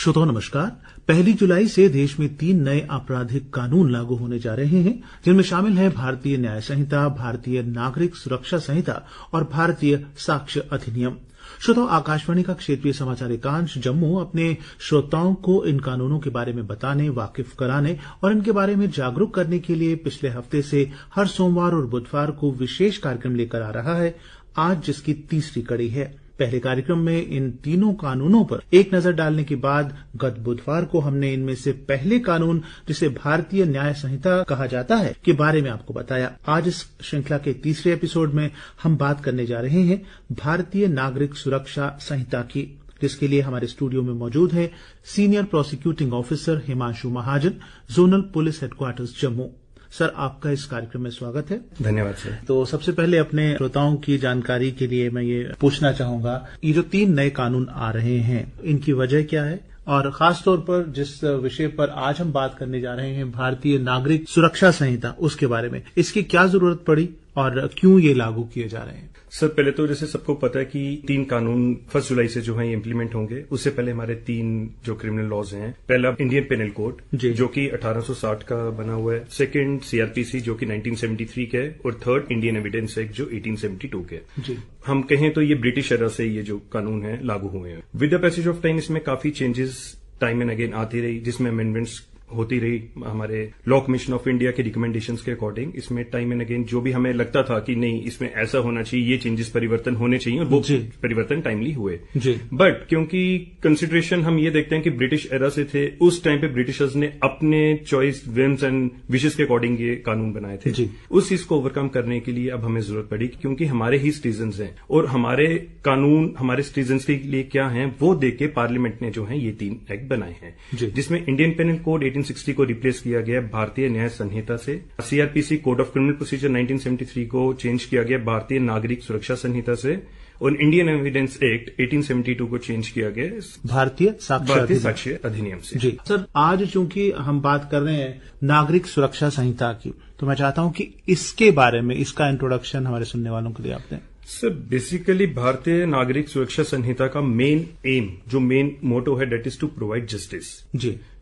श्रोताओं नमस्कार। 1 जुलाई से देश में 3 नए आपराधिक कानून लागू होने जा रहे हैं, जिनमें शामिल है भारतीय न्याय संहिता, भारतीय नागरिक सुरक्षा संहिता और भारतीय साक्ष्य अधिनियम। श्रोताओं, आकाशवाणी का क्षेत्रीय समाचार एकांश जम्मू अपने श्रोताओं को इन कानूनों के बारे में बताने, वाकिफ कराने और इनके बारे में जागरूक करने के लिए पिछले हफ्ते से हर सोमवार और बुधवार को विशेष कार्यक्रम लेकर आ रहा है, आज जिसकी तीसरी कड़ी है। पहले कार्यक्रम में इन तीनों कानूनों पर एक नजर डालने के बाद गत बुधवार को हमने इनमें से पहले कानून, जिसे भारतीय न्याय संहिता कहा जाता है, के बारे में आपको बताया। आज इस श्रृंखला के तीसरे एपिसोड में हम बात करने जा रहे हैं भारतीय नागरिक सुरक्षा संहिता की, जिसके लिए हमारे स्टूडियो में मौजूद है senior prosecuting officer Himanshu Mahajan, zonal police headquarters Jammu. Sir, आपका इस कार्यक्रम में स्वागत है। धन्यवाद सर। तो सबसे पहले अपने श्रोताओं की जानकारी के लिए मैं ये पूछना चाहूंगा, ये जो 3 नए कानून आ रहे हैं, इनकी वजह क्या है? और खासतौर पर जिस विषय पर आज हम बात करने जा रहे हैं, भारतीय नागरिक सुरक्षा संहिता, उसके बारे में इसकी क्या जरूरत पड़ी और क्यों ये लागू किए जा रहे हैं? सर, पहले तो जैसे सबको पता है कि 3 कानून 1 जुलाई से जो है इम्प्लीमेंट होंगे। उससे पहले हमारे 3 जो क्रिमिनल लॉज हैं, पहला इंडियन पेनल कोड जो कि 1860 का बना हुआ है, सेकंड सीआरपीसी जो कि 1973 का है, और थर्ड इंडियन एविडेंस एक्ट जो 1872 के है। हम कहें तो ये ब्रिटिश एरा से ये जो कानून है लागू हुए हैं। With the passage of time इसमें काफी चेंजेस टाइम एंड अगेन आती रही, जिसमें अमेंडमेंट्स होती रही हमारे लॉ कमीशन ऑफ इंडिया के रिकमेंडेशंस के अकॉर्डिंग। इसमें टाइम एंड अगेन जो भी हमें लगता था कि नहीं इसमें ऐसा होना चाहिए, ये चेंजेस परिवर्तन होने चाहिए, और वो परिवर्तन टाइमली हुए। बट क्योंकि कंसिडरेशन हम ये देखते हैं कि ब्रिटिश एरा से थे, उस टाइम पे ब्रिटिशर्स ने अपने चॉइस, विम्स एंड विशेस के अकॉर्डिंग ये कानून बनाए थे। उस चीज को ओवरकम करने के लिए अब हमें जरूरत पड़ी, क्योंकि हमारे ही सिटीजन्स हैं और हमारे कानून हमारे सिटीजन्स के लिए क्या है वो देख के पार्लियामेंट ने जो है ये 3 एक्ट बनाए हैं, जिसमें इंडियन पेनल कोड 1860 को रिप्लेस किया गया भारतीय न्याय संहिता से, CrPC code of criminal procedure 1973 को चेंज किया गया भारतीय नागरिक सुरक्षा संहिता से, और इंडियन एविडेंस एक्ट 1872 को चेंज किया गया भारतीय साक्ष्य अधिनियम से। जी सर, आज चूंकि हम बात कर रहे हैं नागरिक सुरक्षा संहिता की, तो मैं चाहता हूं कि इसके बारे में, इसका इंट्रोडक्शन हमारे सुनने वालों के लिए आप दें। सर, बेसिकली भारतीय नागरिक सुरक्षा संहिता का मेन एम, जो मेन मोटो है, that is to provide justice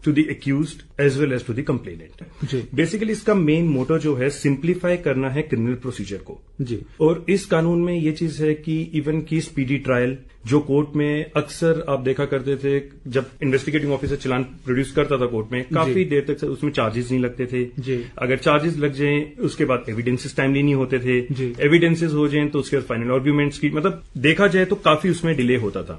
to the accused as well as to the complainant. Basically इसका मेन मोटो जो है सिंप्लीफाई करना है क्रिमिनल प्रोसीजर को। और इस कानून में ये चीज है कि इवन की स्पीडी ट्रायल जो कोर्ट में अक्सर आप देखा करते थे, जब इन्वेस्टिगेटिंग ऑफिसर चालान प्रोड्यूस करता था कोर्ट में, काफी देर तक उसमें चार्जेस नहीं लगते थे। अगर चार्जेस लग जाएं उसके बाद एविडेंसेस टाइमली नहीं होते थे, एविडेंसेस हो जाएं तो उसके बाद फाइनल आर्ग्यूमेंट्स की, मतलब देखा जाए तो काफी उसमें डिले होता था।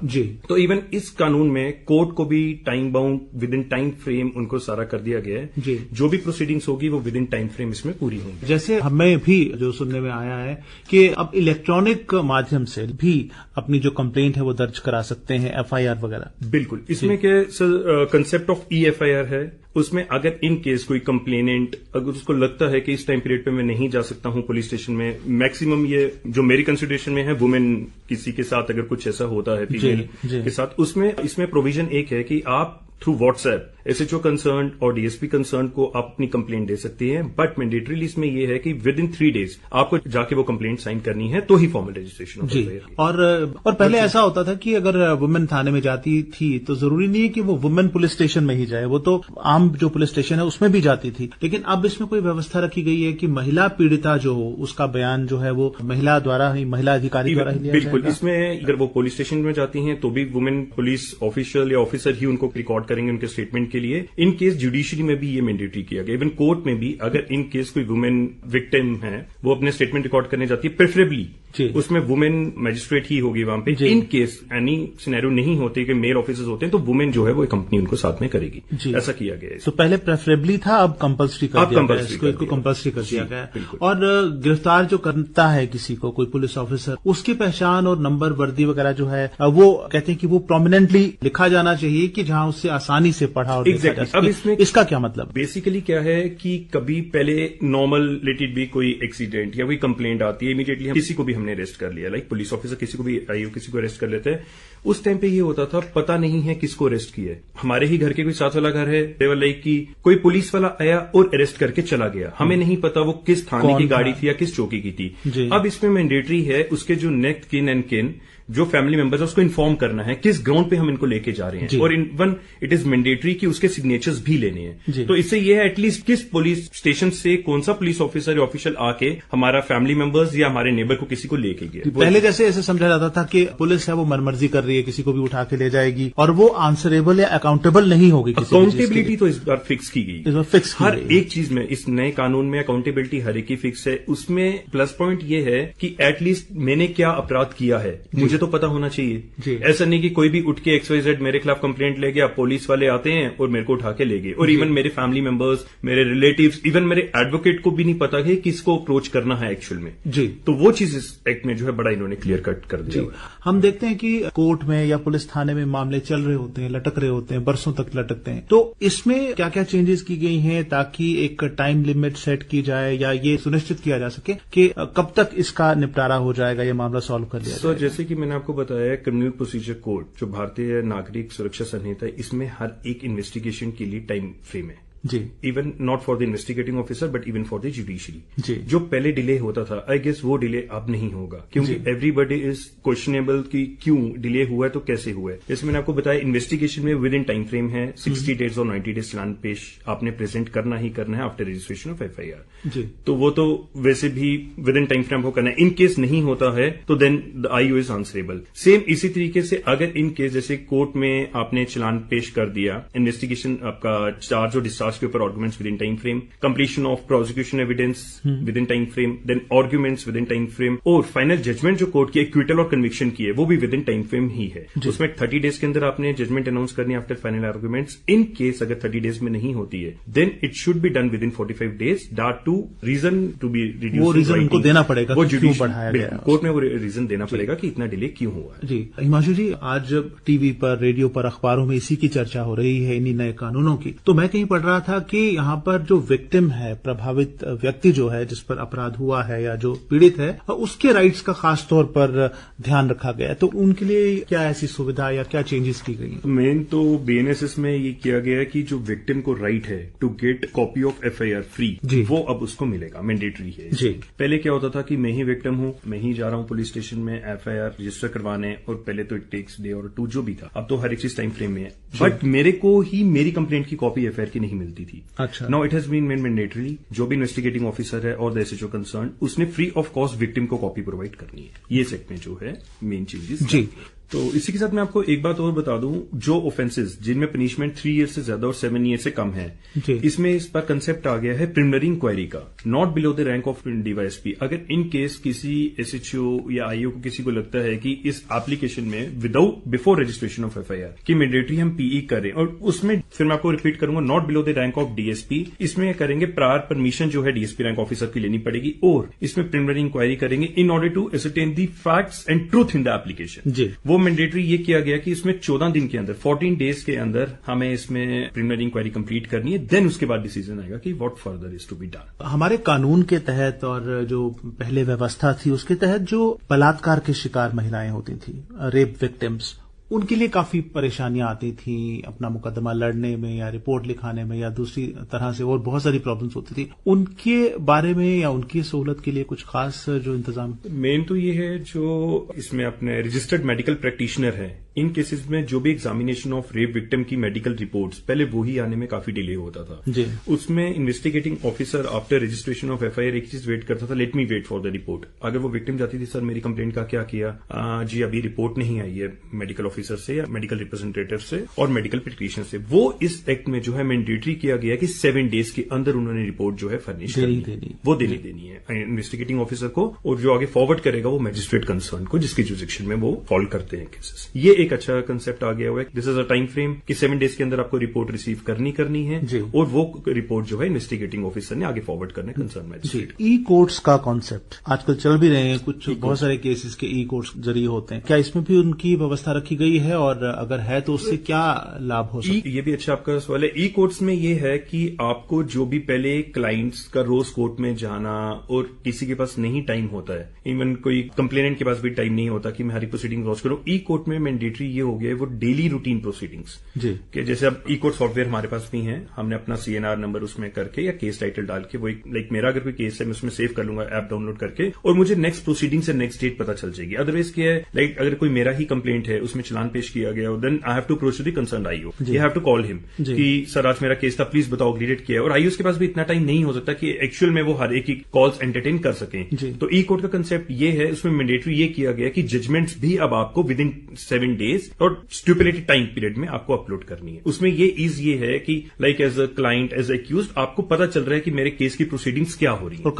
तो इवन इस कानून में कोर्ट को भी time bound, with in time frame उनको सारा कर दिया गया है। जो भी प्रोसीडिंग्स होगी वो विद इन टाइम फ्रेम इसमें पूरी होंगी। जैसे हमें भी जो सुनने में आया है कि अब इलेक्ट्रॉनिक माध्यम से भी अपनी जो कंप्लेंट है वो दर्ज करा सकते हैं, एफआईआर वगैरह। बिल्कुल, इसमें क्या सर कंसेप्ट ऑफ ईएफआईआर है। उसमें अगर इन केस कोई कंप्लेनेंट, अगर उसको लगता है कि इस टाइम पीरियड पे मैं नहीं जा सकता हूं पुलिस स्टेशन में, मैक्सिमम ये जो मेरी कंसिडरेशन में है, वुमेन किसी के साथ अगर कुछ ऐसा होता है फीमेल के साथ, उसमें इसमें प्रोविजन एक है कि आप थ्रू व्हाट्सएप एसएचओ कंसर्न और डीएसपी कंसर्न को आप अपनी कंप्लेंट दे सकती हैं। बट मैंडेटरीली इसमें यह है कि विद इन 3 डेज आपको जाके वो कंप्लेंट साइन करनी है, तो ही फॉर्मल रजिस्ट्रेशन होगा। और पहले ऐसा होता था कि अगर वुमेन थाने में जाती थी तो जरूरी नहीं है कि वो वुमेन पुलिस स्टेशन में ही जाए, वो तो आम जो पुलिस स्टेशन है उसमें भी जाती थी। लेकिन अब इसमें कोई व्यवस्था रखी गई है कि महिला पीड़िता जो हो, उसका बयान जो है वो महिला द्वारा ही, महिला अधिकारी द्वारा ही लिया बिल्कुल जाएगा। इसमें अगर वो पुलिस स्टेशन में जाती हैं तो भी वुमेन पुलिस ऑफिशियल या ऑफिसर ही उनको रिकॉर्ड करेंगे उनके स्टेटमेंट के लिए। इन केस जुडिशरी में भी ये मैंडेटरी किया गया, इवन कोर्ट में भी अगर इन केस कोई वुमेन विक्टिम है वो अपने स्टेटमेंट रिकॉर्ड करने जाती है, प्रेफरेबली उसमें वुमेन मजिस्ट्रेट ही होगी वहां पे। इन केस एनी सिनेरियो नहीं होते कि मेल ऑफिसर्स होते हैं तो वुमेन जो है वो कंपनी उनको साथ में करेगी, ऐसा किया गया है। तो पहले प्रेफरेबली था, अब कंपल्सरी कर दिया गया, इसको कंपल्सरी कर दिया गया। और गिरफ्तार जो करता है किसी को कोई पुलिस ऑफिसर, उसकी पहचान और नंबर, वर्दी वगैरह जो है वो कहते हैं कि वो प्रोमिनेंटली लिखा जाना चाहिए कि जहां उससे आसानी से पढ़ा और देखा जा सके। अब इसमें इसका क्या मतलब? बेसिकली क्या है कि कभी पहले नॉर्मल लेटेड भी कोई एक्सीडेंट या कोई कंप्लेंट आती है, इमीडिएटली किसी को भी हमने अरेस्ट कर लिया, लाइक पुलिस ऑफिसर किसी को भी आईओ किसी को अरेस्ट कर लेते हैं। उस टाइम पे ये होता था, पता नहीं है किसको अरेस्ट किया है। हमारे ही घर के कोई साथ वाला घर है, लाइक की कोई पुलिस वाला आया और अरेस्ट करके चला गया, हमें नहीं पता वो किस थाने की गाड़ी थी या किस चौकी की थी। अब इसमें मैंडेटरी है उसके जो नेक्स्ट किन एंड किन जो फैमिली मेंबर्स है उसको इन्फॉर्म करना है किस ग्राउंड पे हम इनको लेके जा रहे हैं, और इवन इट इज मैंडेटरी कि उसके सिग्नेचर्स भी लेने हैं। तो इससे ये है एटलीस्ट किस पुलिस स्टेशन से कौन सा पुलिस ऑफिसर या ऑफिशियल आके हमारा फैमिली मेंबर्स या हमारे नेबर को किसी को लेके गया। पहले जैसे ऐसे समझा जाता था कि पुलिस है वो मनमर्जी कर रही है, किसी को भी उठा के ले जाएगी और वो आंसरेबल या अकाउंटेबल नहीं होगी। अकाउंटेबिलिटी तो इस बार फिक्स की गई, इस बार फिक्स हर एक चीज में इस नए कानून में अकाउंटेबिलिटी हर एक की फिक्स है। उसमें प्लस पॉइंट ये है कि एटलीस्ट मैंने क्या अपराध किया है मुझे तो पता होना चाहिए। ऐसा नहीं कि कोई भी उठ के XYZ मेरे खिलाफ कंप्लेंट ले गया, पुलिस वाले आते हैं और मेरे को उठा के ले गए, और इवन मेरे फैमिली मेंबर्स, मेरे रिलेटिव्स, इवन मेरे एडवोकेट को भी नहीं पता कि किसको अप्रोच करना है एक्चुअल में। जी, तो वो चीज इस एक्ट में जो है बड़ा इन्होंने क्लियर कट कर दिया। हम देखते हैं कि कोर्ट में या पुलिस थाने में मामले चल रहे होते हैं, लटक रहे होते हैं, बरसों तक लटकते हैं। तो इसमें क्या क्या चेंजेस की गई हैं ताकि एक टाइम लिमिट सेट की जाए या ये सुनिश्चित किया जा सके कि कब तक इसका निपटारा हो जाएगा, ये मामला सॉल्व कर लिया जाएगा? जैसे कि मैंने आपको बताया, क्रिमिनल प्रोसीजर कोड जो भारतीय नागरिक सुरक्षा संहिता है, इसमें हर एक इन्वेस्टिगेशन के लिए टाइम फ्रेम है। जी, even not for the investigating officer but even for the judiciary. जो पहले डिले होता था, आई गेस वो डिले अब नहीं होगा, क्योंकि एवरीबडी इज क्वेश्चनेबल कि क्यों डिले हुआ है, तो कैसे हुआ है। जैसे मैंने आपको बताया, इन्वेस्टिगेशन में विद इन टाइम फ्रेम है 60 डेज और 90 डेज चलान पेश आपने प्रेजेंट करना ही करना है आफ्टर रजिस्ट्रेशन ऑफ FIR। तो वो तो वैसे भी विद इन टाइम फ्रेम को करना है। इन केस नहीं होता है तो then the IO is answerable. Same इसी तरीके से अगर इन केस जैसे कोर्ट में आपने चलान पेश कर दिया, इन्वेस्टिगेशन आपका चार्ज और डिस्चार्ज के ऊपर arguments within time frame, completion of prosecution evidence within time frame, then arguments within time frame, और फाइनल जजमेंट जो कोर्ट की एक्विटल और कन्विक्शन की है वो भी विद इन टाइम फ्रेम ही है। उसमें 30 डेज के अंदर आपने जजमेंट अनाउंस करनी है after final arguments. In case अगर 30 डेज में नहीं होती है then it should be done within 45 days. That too reason to be reduce, वो रीजन उनको देना पड़ेगा, वो क्यों बढ़ाया गया, कोर्ट में वो रीजन देना पड़ेगा कि इतना डिले क्यों हुआ है। जी हिमांशु जी, आज टीवी पर, रेडियो पर, अखबारों में इसी की चर्चा हो रही है, इन्हीं नए कानूनों की। तो मैं कहीं पढ़ रहा था कि यहाँ पर जो विक्टिम है, प्रभावित व्यक्ति जो है, जिस पर अपराध हुआ है या जो पीड़ित है, उसके राइट्स का खास तौर पर ध्यान रखा गया है। तो उनके लिए क्या ऐसी सुविधा या क्या चेंजेस की गई? मेन तो BNSS में ये किया गया है कि जो विक्टिम को राइट है to get copy of FIR free, वो अब उसको मिलेगा, मैंडेटरी है। जी, पहले क्या होता था कि मैं ही विक्टिम हूँ, मैं ही जा रहा हूँ पुलिस स्टेशन में FIR रजिस्टर करवाने, और पहले तो इट टेक्स डे और 2 जो भी था, अब तो हर एक चीज टाइम फ्रेम में है। बट मेरे को ही मेरी कंप्लेंट की कॉपी FIR की नहीं मिलती थी। अच्छा, now it has been made mandatory. जो भी इन्वेस्टिगेटिंग ऑफिसर है और द SHO कंसर्न, उसने फ्री ऑफ कॉस्ट विक्टिम को कॉपी प्रोवाइड करनी है। ये सेक्ट में जो है मेन चेंजेस। जी, तो इसी के साथ मैं आपको एक बात और बता दूं, जो ऑफेंसेस जिनमें पनिशमेंट 3 ईयर से ज्यादा और 7 ईयर से कम है, इसमें इस पर कंसेप्ट आ गया है प्रिलिमिनरी इंक्वायरी का, not below the rank of DYSP। अगर इन केस किसी SHO या IO को किसी को लगता है कि इस एप्लीकेशन में without before registration of FIR कि मैंडेटरी हम PE करें, और उसमें फिर मैं आपको रिपीट करूंगा, not below the rank of DSP, इसमें करेंगे प्रायर परमिशन जो है DSP रैंक ऑफिसर की लेनी पड़ेगी, और इसमें प्रिलिमिनरी इंक्वायरी करेंगे in order to ascertain the facts and truth in the application. वो मैंडेटरी ये किया गया कि इसमें 14 दिन के अंदर, 14 डेज के अंदर हमें इसमें प्रिलिमिनरी इंक्वायरी कंप्लीट करनी है, देन उसके बाद डिसीजन आएगा कि what further is to be done. हमारे कानून के तहत और जो पहले व्यवस्था थी उसके तहत जो बलात्कार के शिकार महिलाएं होती थी, रेप विक्टिम्स, उनके लिए काफी परेशानियां आती थी अपना मुकदमा लड़ने में या रिपोर्ट लिखाने में या दूसरी तरह से, और बहुत सारी प्रॉब्लम्स होती थी। उनके बारे में या उनकी सहूलत के लिए कुछ खास जो इंतजाम? मेन तो ये है, जो इसमें अपने रजिस्टर्ड मेडिकल प्रैक्टिशनर है, इन केसेस में जो भी एग्जामिनेशन ऑफ रेप विक्टिम की मेडिकल रिपोर्ट्स, पहले वो ही आने में काफी डिले होता था। जी, उसमें investigating officer after registration of FIR एक चीज वेट करता था, let me wait for the report. अगर वो विक्टिम जाती थी, सर मेरी कंप्लेंट का क्या किया, जी अभी रिपोर्ट नहीं आई है मेडिकल ऑफिसर से या मेडिकल रिप्रेजेंटेटिव से और मेडिकल प्रैक्टिशनर से, वो इस एक्ट में जो है मैंडेटरी किया गया कि 7 डेज के अंदर उन्होंने रिपोर्ट जो है फर्निश करनी, वो देनी है इन्वेस्टिगेटिंग ऑफिसर को, और जो आगे फॉरवर्ड करेगा वो मैजिस्ट्रेट कंसर्न को, जिसकी जुरिसडिक्शन में वो फॉलो करते हैं केसेस। ये एक अच्छा कंसेप्ट आ गया हुआ है। This is a time frame कि 7 डेज के अंदर आपको रिपोर्ट रिसीव करनी है, और वो रिपोर्ट जो है इन्वेस्टिगेटिंग ऑफिसर ने आगे फॉरवर्ड करना है कंसर्न मैजिस्ट्रेट। ई कोर्ट्स का कॉन्सेप्ट आजकल चल भी रहे हैं, कुछ बहुत सारे केसेस के ई कोर्ट्स जरिए होते हैं, क्या इसमें भी उनकी व्यवस्था रखी गई है, और अगर है तो उससे क्या लाभ हो सकता है? ये भी अच्छा आपका सवाल है। ई कोर्ट्स में ये है कि आपको जो भी पहले क्लाइंट्स का रोज कोर्ट में जाना, और किसी के पास नहीं टाइम होता है, इवन कोई कंप्लेनेंट के पास भी टाइम नहीं होता कि मैं हर प्रोसीडिंग रोज करूं, ई कोर्ट में मैंडेटरी मैंडेटरी ये हो गया है वो डेली रूटीन प्रोसीडिंग्स जी कि जैसे अब ई कोर्ट सॉफ्टवेयर हमारे पास भी है, हमने अपना CNR नंबर उसमें करके या केस टाइटल डाल के वो लाइक मेरा अगर कोई केस है मैं उसमें सेव कर लूंगा ऐप डाउनलोड करके और मुझे नेक्स्ट प्रोसीडिंग से नेक्स्ट डेट पता चल जाएगी। अदरवाइज क्या है लाइक अगर कोई मेरा ही कंप्लेंट है उसमें चलान पेश किया गया then I have to approach the concern IO, you have to call him कि सर आज मेरा केस था प्लीज बताओ अग्रीडेट किया है, और आईओ के पास भी इतना टाइम नहीं हो सकता कि एक्चुअल में वो हर एक की कॉल्स एंटरटेन कर सकें। तो ई कोर्ट का कंसेप्ट ये है, उसमें मैंडेटरी ये किया गया कि जजमेंट्स भी अब आपको विद इन 7 days और स्टिपुलेटेड टाइम पीरियड में आपको अपलोड करनी है। उसमें ये ईज ये है कि like as a client as accuse आपको पता चल रहा है कि मेरे केस की प्रोसीडिंग्स क्या हो रही है और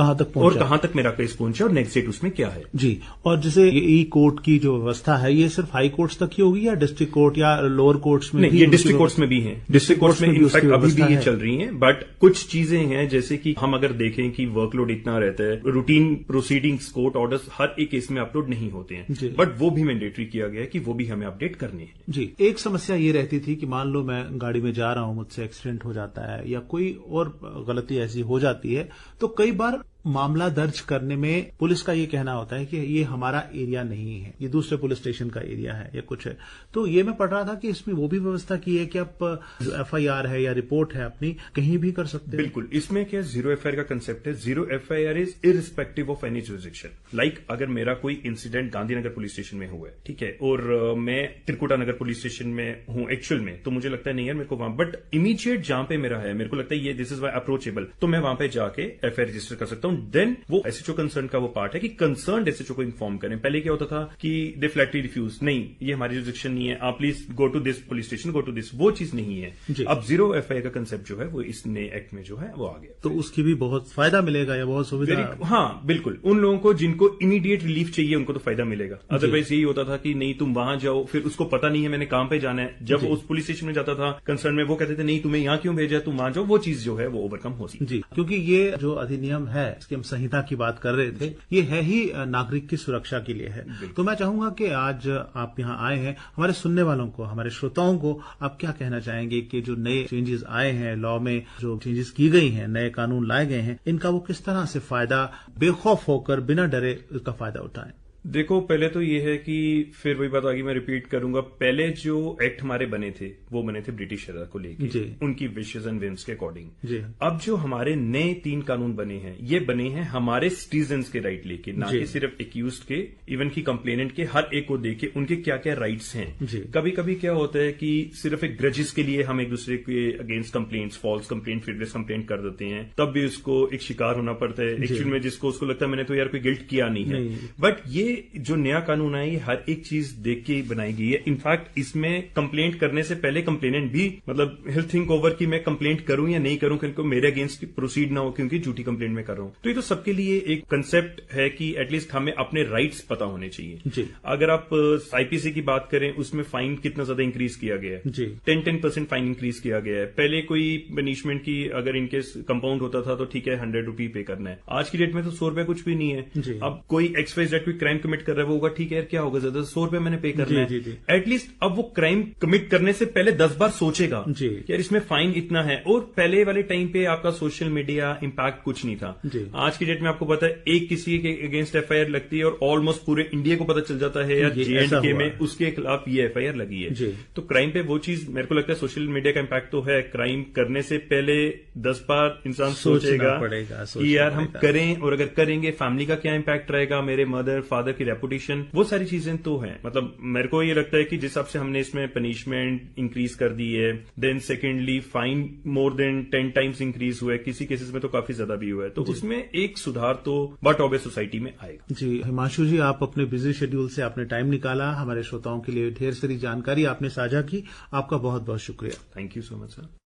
कहां तक मेरा केस पहुंचा और नेक्स्ट डेट उसमें क्या है जी। और जैसे ई कोर्ट की जो व्यवस्था है ये सिर्फ हाई कोर्ट्स तक ही होगी या डिस्ट्रिक्ट कोर्ट या लोअर कोर्ट्स में भी? ये डिस्ट्रिक्ट कोर्ट्स में भी है, डिस्ट्रिक्ट कोर्ट्स में इनफैक्ट अभी भी ये चल रही है। बट कुछ चीजें हैं जैसे कि हम अगर देखें कि वर्कलोड इतना रहता है, रूटीन प्रोसीडिंग्स कोर्ट ऑर्डर्स हर एक केस में अपलोड नहीं होते हैं, बट वो भी मैंडेटरी किया गया है कि वो भी हमें अपडेट करने हैं जी। एक समस्या ये रहती थी कि मान लो मैं गाड़ी में जा रहा हूं, मुझसे एक्सीडेंट हो जाता है या कोई और गलती ऐसी हो जाती है तो कई बार मामला दर्ज करने में पुलिस का ये कहना होता है कि ये हमारा एरिया नहीं है, ये दूसरे पुलिस स्टेशन का एरिया है या कुछ है। तो ये मैं पढ़ रहा था कि इसमें वो भी व्यवस्था की है कि आप जो FIR है या रिपोर्ट है अपनी कहीं भी कर सकते हैं। बिल्कुल, इसमें क्या जीरो FIR का कंसेप्ट है। Zero FIR is irrespective of any jurisdiction. Like अगर मेरा कोई इंसिडेंट गांधीनगर पुलिस स्टेशन में हुआ है, ठीक है, और मैं त्रिकुटा नगर पुलिस स्टेशन में हूं एक्चुअल में, तो मुझे लगता है नहीं यार मेरे को वहां, बट इमीडिएट जहां पे मेरा है मेरे को लगता है ये दिस इज वाई अप्रोचेबल, तो मैं वहां पे जाके FIR रजिस्टर कर सकता हूं। देन वो एसएचओ कंसर्न का वो पार्ट है कि कंसर्न एसएचओ को इन्फॉर्म करें। पहले क्या होता था कि दे फ्लैटली रिफ्यूज, नहीं ये हमारी जुरिसडिक्शन नहीं है, आप please go to this police station, go to this, वो चीज नहीं है। अब जीरो FIR का कंसेप्ट जो है वो इस नए एक्ट में जो है वो आ गया, तो उसकी भी बहुत फायदा मिलेगा या बहुत सुविधा। हाँ बिल्कुल, उन लोगों को जिनको इमीडिएट रिलीफ चाहिए उनको तो फायदा मिलेगा। अदरवाइज यही होता था कि नहीं तुम वहां जाओ, फिर उसको पता नहीं है मैंने काम पे जाना है, जब उस पुलिस स्टेशन में जाता था कंसर्न में वो कहते थे नहीं तुम्हें यहाँ क्यों भेजा, तुम वहां जाओ, वो चीज जो है वो ओवरकम हो सकती जी। क्योंकि ये जो अधिनियम है इसकी हम संहिता की बात कर रहे थे, ये है ही नागरिक की सुरक्षा के लिए है। तो मैं चाहूंगा कि आज आप यहाँ आए हैं, हमारे सुनने वालों को, हमारे श्रोताओं को आप क्या कहना चाहेंगे कि जो नए चेंजेस आए हैं, लॉ में जो चेंजेस की गई हैं, नए कानून लाए गए हैं, इनका वो किस तरह से फायदा बेखौफ होकर बिना डरे इसका फायदा उठाएं? देखो पहले तो ये है कि फिर वही बात आगे मैं रिपीट करूंगा, पहले जो एक्ट हमारे बने थे वो बने थे ब्रिटिश एरा को लेके, उनकी विशेज एंड विम्स के अकॉर्डिंग। अब जो हमारे नए 3 कानून बने हैं ये बने हैं हमारे सिटीजन्स के राइट लेके, ना कि सिर्फ एक्यूज के, इवन की कंप्लेनेंट के, हर एक को देखे उनके क्या क्या राइट्स हैं। कभी कभी क्या होता है कि सिर्फ एक ग्रजेस के लिए हम एक दूसरे के अगेंस्ट कंप्लेंट्स, फॉल्स कंप्लेंट, फ्रीडलेस कंप्लेंट कर देते हैं, तब भी उसको एक शिकार होना पड़ता है एक्चुअल में, जिसको उसको लगता है मैंने तो यार कोई गिल्ट किया नहीं है। बट ये जो नया कानून है ये हर एक चीज देख के बनाई गई है। इनफैक्ट इसमें कंप्लेंट करने से पहले कंप्लेनेंट भी मतलब हेल थिंक ओवर कि मैं कंप्लेंट करूं या नहीं करूं, क्योंकि मेरे अगेंस्ट प्रोसीड ना हो क्योंकि झूठी कंप्लेंट में कर रहा हूं। तो ये तो सबके लिए एक कंसेप्ट है कि एटलीस्ट हमें अपने राइट्स पता होने चाहिए। अगर आप IPC की बात करें उसमें फाइन कितना ज्यादा इंक्रीज किया गया है, 10% फाइन इंक्रीज किया गया है। पहले कोई पनिशमेंट की अगर इनकेस कंपाउंड होता था तो ठीक है 100 रुपये पे करना है, आज की डेट में तो 100 रुपये कुछ भी नहीं है। अब कोई XYZ कोई क्राइम कमिट कर रहा है वो होगा, ठीक है यार क्या होगा ज्यादा 100 रुपये मैंने पे करना है, एटलीस्ट अब वो क्राइम कमिट करने से पहले 10 बार सोचेगा कि यार इसमें फाइन इतना है। और पहले वाले टाइम पे आपका सोशल मीडिया इंपैक्ट कुछ नहीं था। आज की डेट में आपको पता है एक किसी के अगेंस्ट FIR लगती है और ऑलमोस्ट पूरे इंडिया को पता चल जाता है या JNK में उसके खिलाफ ये FIR लगी है। तो क्राइम पे वो चीज मेरे को लगता है सोशल मीडिया का इंपैक्ट तो है, क्राइम करने से पहले 10 बार इंसान सोचेगा कि यार हम करें, और अगर करेंगे फैमिली का क्या इंपैक्ट रहेगा, मेरे मदर फादर की रेपुटेशन, वो सारी चीजें तो हैं। मतलब मेरे को ये लगता है कि जिस हिसाब से हमने इसमें पनिशमेंट इंक्रीज कर दी है, then secondly fine more than 10 times increase हुआ है, किसी केसेस में तो काफी ज्यादा भी हुआ है, तो उसमें एक सुधार तो बट ऑफ सोसाइटी में आएगा। जी हिमांशु जी, आप अपने बिजी शेड्यूल से आपने टाइम निकाला, हमारे श्रोताओं के लिए ढेर सारी जानकारी आपने साझा की, आपका बहुत बहुत शुक्रिया। Thank you so much sir.